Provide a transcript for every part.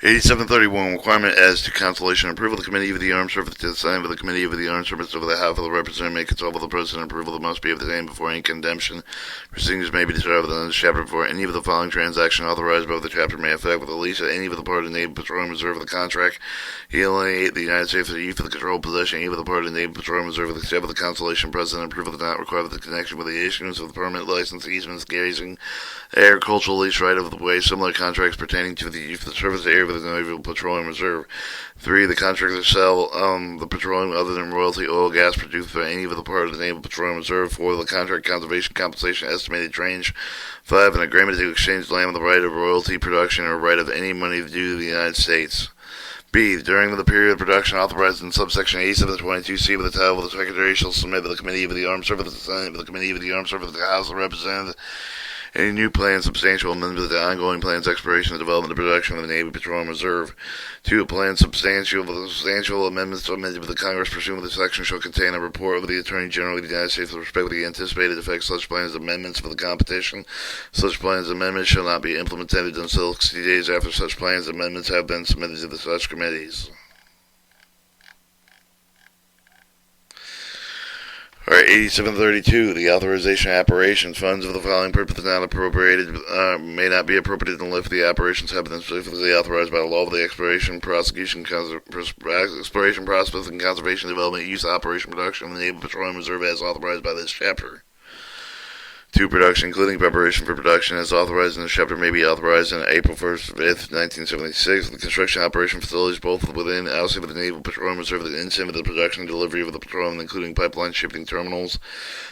8731 requirement as to consolation approval. The Committee of the Armed Services to the Senate of the Committee of the Armed Services of the House of the Representatives may consult with the President approval that must be obtained before any condemnation proceedings may be decided within this chapter before any of the following transactions authorized by the chapter may affect with the lease of any of the part of the Naval Petroleum Reserve of the contract, alienate the United States for the use of the control possession any of the part of the Naval Petroleum Reserve of the except of the consolation President approval does not require the connection with the issuance of the permanent license easements grazing agricultural lease right of the way similar contracts pertaining to the use of the surface area of the Naval Petroleum Reserve. 3. The contract to sell the petroleum other than royalty oil gas produced by any of the part of the Naval Petroleum Reserve. 4. The contract conservation compensation estimated range. 5. An agreement to exchange land with the right of royalty production or right of any money due to the United States. B. During the period of production authorized in subsection A, 722C with the title of the Secretary shall submit to the Committee of the Armed Services, the Senate, of the Committee of the Armed Services, the House of Representatives, any new plans, substantial amendments to the ongoing plans, exploration, and development, and production of the Navy Petroleum Reserve. 2. Plans substantial amendments to amendment with the Congress pursuant to the section shall contain a report of the Attorney General of the United States with respect to the anticipated effects of such plans amendments for the competition. Such plans amendments shall not be implemented until 60 days after such plans amendments have been submitted to the such committees. Alright, 8732, the authorization of operations. Funds of the following purposes not appropriated may not be appropriated unless the operations have been specifically authorized by the law of the exploration, prosecution, exploration, processing, conservation, development, use, operation, production of the Naval Petroleum Reserve as authorized by this chapter. 2. Production, including preparation for production, as authorized in this chapter, may be authorized on April 1st, 5th, 1976. The construction operation facilities, both within and outside of the Naval Petroleum Reserve, the instant of the production and delivery of the petroleum, including pipeline shipping terminals,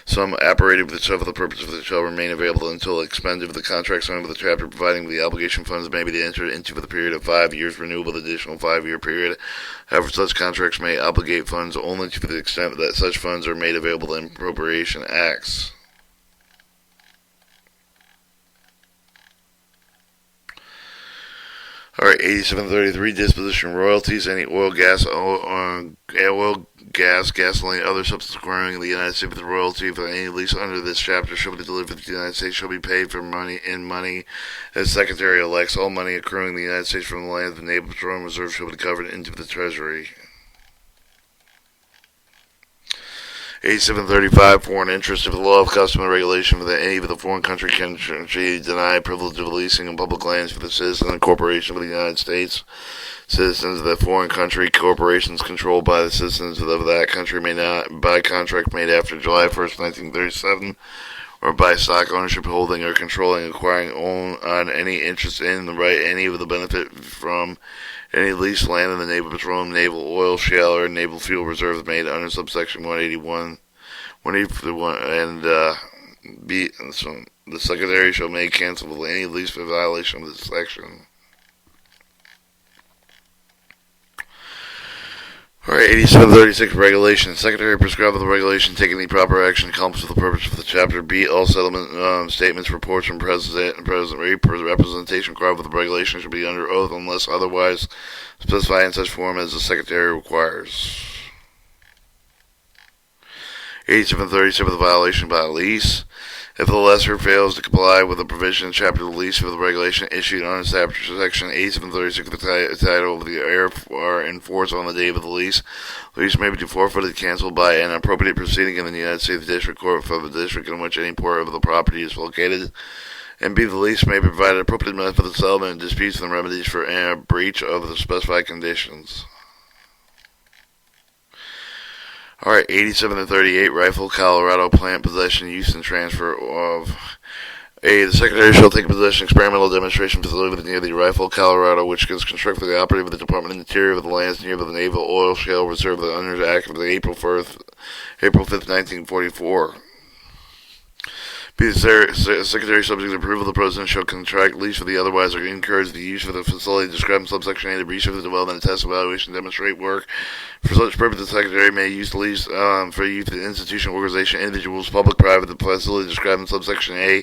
some operated with the the purpose of the shall remain available until expended of the contracts under the chapter, providing the obligation funds may be entered into for the period of 5 years, renewable additional 5-year period. However, such contracts may obligate funds only to the extent that such funds are made available in appropriation acts. Alright, 8733, disposition royalties. Any oil, gas, gasoline, other substance acquiring in the United States with royalty for any lease under this chapter shall be delivered to the United States shall be paid for money as Secretary elects. All money accruing in the United States from the land of the Naval Petroleum Reserve shall be covered into the Treasury. 8735, foreign interest. If the law of custom and regulation for any of the foreign country can deny privilege of leasing in public lands for the citizen and corporation of the United States, citizens of the foreign country, corporations controlled by the citizens of that country may not, by contract made after July 1st, 1937, or by stock ownership, holding, or controlling, acquiring, own on any interest in the right any of the benefit from any leased land in the Naval Petroleum, Naval Oil, Shale, or Naval Fuel Reserves made under subsection 181, and B. So the Secretary shall make cancelable any lease for violation of this section. Alright, 8736, regulation. Secretary prescribed the regulation taking the proper action to accomplish the purpose of the chapter. B. All settlement statements, reports from President representation required with the regulation should be under oath unless otherwise specified in such form as the Secretary requires. 8737, the violation by lease. If the lessor fails to comply with the provision in chapter of the lease of the regulation issued under section 8736, the title of the air are enforced on the date of the lease may be forfeited, canceled by an appropriate proceeding in the United States District Court for the district in which any part of the property is located. And B. The lease may provide appropriate method of settlement and disputes and remedies for a breach of the specified conditions. Alright, 87-38, rifle, Colorado, plant possession, use, and transfer of. A. The Secretary shall take possession experimental demonstration facility near the rifle, Colorado, which is constructed for the operative of the Department of the Interior of the lands near the Naval Oil Shale Reserve under the Act of April 5th, 1944. B. The Secretary, subject to approval of the President, shall contract lease for the otherwise or encourage the use of the facility described in subsection A to research, development, test, evaluation, demonstrate work. For such purpose, the Secretary may use the lease for use of the institution, organization, individuals, public, private, the facility described in subsection A,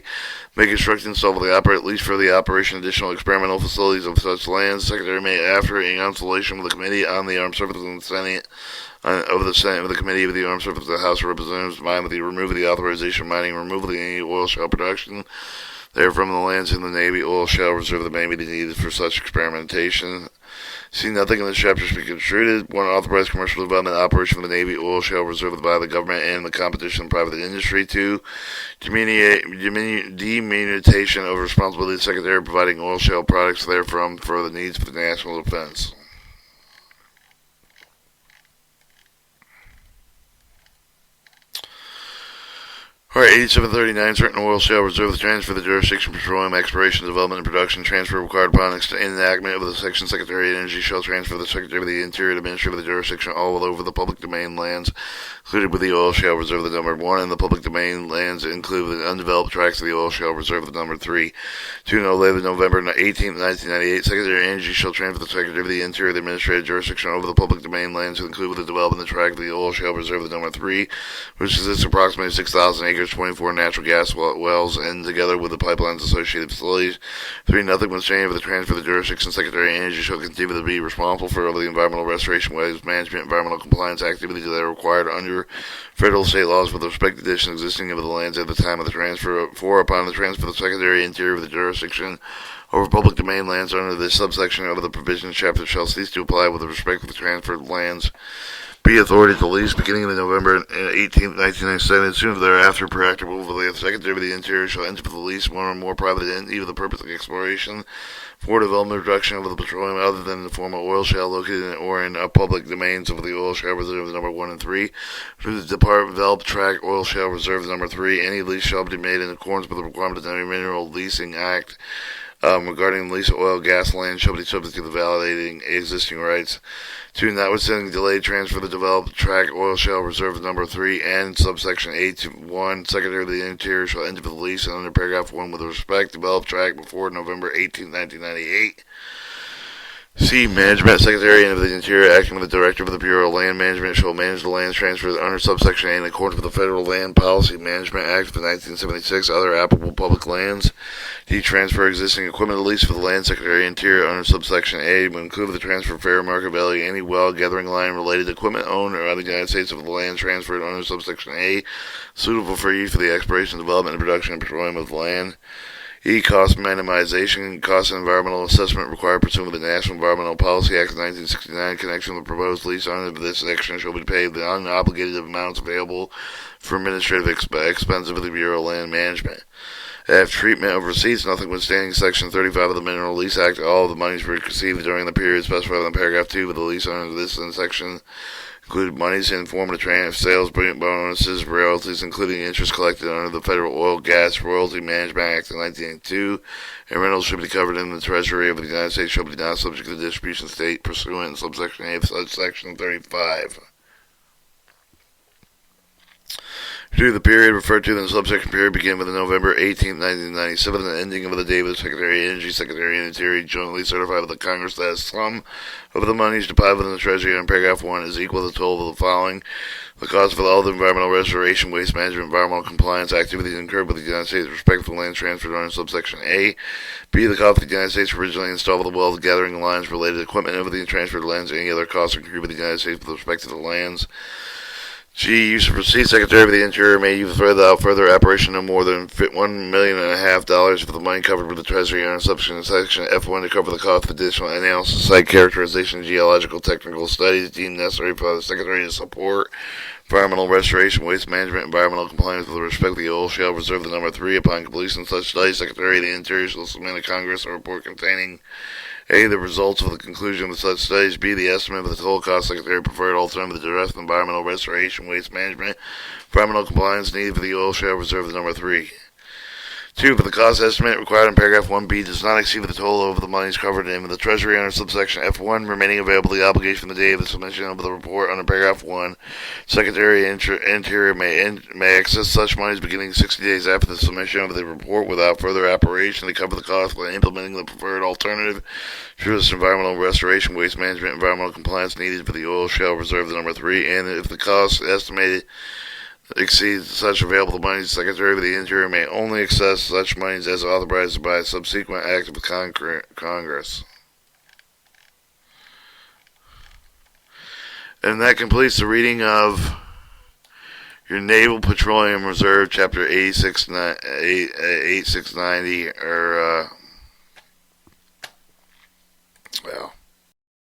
may construct and install the operate lease for the operation additional experimental facilities of such lands. The Secretary may, after in consultation with the Committee on the Armed Services and the Senate, of the Committee of the Armed Services of the House of Representatives, remove the authorization of mining, remove the oil shale production therefrom the lands in the Navy oil shale reserve that may be needed for such experimentation. See nothing in this chapter should be construed. 1. Authorized commercial development operation of the Navy oil shale reserve by the government and the competition in private industry. 2. Diminution of responsibility of the Secretary providing oil shale products therefrom for the needs of the national defense. Alright, 8739, certain oil shale reserve the transfer of the jurisdiction of petroleum exploration, development, and production transfer required upon enactment of the section. Secretary of Energy shall transfer the Secretary of the Interior administrative of the jurisdiction all over the public domain lands included with the oil shale reserve the number 1, and the public domain lands include the undeveloped tracts of the oil shale reserve the number 3. 2. No later than November 18, 1998, Secretary of Energy shall transfer the Secretary of the Interior the administrative jurisdiction over the public domain lands to include with the development the tract of the oil shale reserve the number 3, which consists of approximately 6,000 acres, 24 natural gas wells, and together with the pipelines associated facilities. 3. Nothing was changed for the transfer of the jurisdiction. Secretary of Energy shall continue to be responsible for the environmental restoration, waste management, environmental compliance activities that are required under federal state laws with respect to conditions existing of the lands at the time of the transfer. 4. Upon the transfer of the Secretary of Interior of the jurisdiction over public domain lands under this subsection of the provisions chapter shall cease to apply with respect to the transferred lands. B. Authority to lease beginning in November 18, 1997, soon thereafter practicable for the Secretary of the Interior shall enter for the lease one or more private entity for the purpose of exploration for development and production of the petroleum other than the form of oil shale located in or in public domains of the oil shale reserve number 1 and 3. Through the Department of Developed Tract Oil Shale Reserve number 3, any lease shall be made in accordance with the requirements of the Mineral Leasing Act. Regarding the lease of oil, gas, land shall be subject to the validating existing rights. 2. Notwithstanding delayed transfer of the developed tract oil shale reserve number 3 and subsection 8 to 1, Secretary of the Interior shall enter the lease and under paragraph 1 with respect to developed tract before November 18, 1998. C. Management Secretary of the Interior acting with the Director of the Bureau of Land Management shall manage the lands transferred under subsection A in accordance with the Federal Land Policy Management Act of 1976, other applicable public lands. D. Transfer existing equipment lease for the Land Secretary of the Interior under subsection A will include the transfer of fair market value any well gathering line related equipment owned or of the United States of the land transferred under subsection A suitable for use for the exploration, development, and production of petroleum of the land. E. Cost minimization, cost and environmental assessment required pursuant to the National Environmental Policy Act of 1969 in connection with the proposed lease under this section shall be paid the unobligated amounts available for administrative expense of the Bureau of Land Management. F. Treatment of receipts, notwithstanding Section 35 of the Mineral Lease Act, all of the monies received during the period specified in paragraph 2 of the lease under this section included monies in form of sales, bonuses, royalties, including interest collected under the Federal Oil Gas Royalty Management Act of 1982, and rentals should be covered in the Treasury of the United States shall be not subject to the distribution state pursuant to subsection A of such Section 35. 2. The period referred to in the subsection period began with November 18, 1997, and the ending of the date of the Secretary of Energy, Secretary of the Interior, jointly certified with the Congress that a sum of the monies deposited in the Treasury under paragraph 1 is equal to the total of the following. The cost for all the environmental restoration, waste management, environmental compliance activities incurred by the United States with respect to the land transferred under subsection A. B. The cost of the United States originally installed with the wells, gathering lines, related equipment over the transferred lands, any other costs incurred by the United States with respect to the lands. G. Use of receipts. Secretary of the Interior may use without further operation no more than $1.5 million for the money covered with the Treasury under section F1 to cover the cost of additional analysis, site characterization, geological, technical studies deemed necessary for the Secretary to support environmental restoration, waste management, environmental compliance with respect to the oil shale reserve the number 3. Upon completion of such studies, Secretary of the Interior shall submit to Congress a report containing A. The results of the conclusion of such studies. B. The estimate of the total cost Secretary preferred alternative to the rest of environmental restoration, waste management, environmental compliance needed for the oil shale reserve the number 3. 2. For the cost estimate required in paragraph 1b does not exceed the total of the monies covered in the Treasury under subsection F1 remaining available the obligation from the day of the submission of the report under paragraph 1. Secretary of Interior may access such monies beginning 60 days after the submission of the report without further appropriation to cover the cost by implementing the preferred alternative to this environmental restoration, waste management, environmental compliance needed for the oil shale reserve the number 3. And if the cost estimated exceeds such available monies, the Secretary of the Interior may only access such monies as authorized by a subsequent act of Congress. And that completes the reading of Your Naval Petroleum Reserve, Chapter 8690, or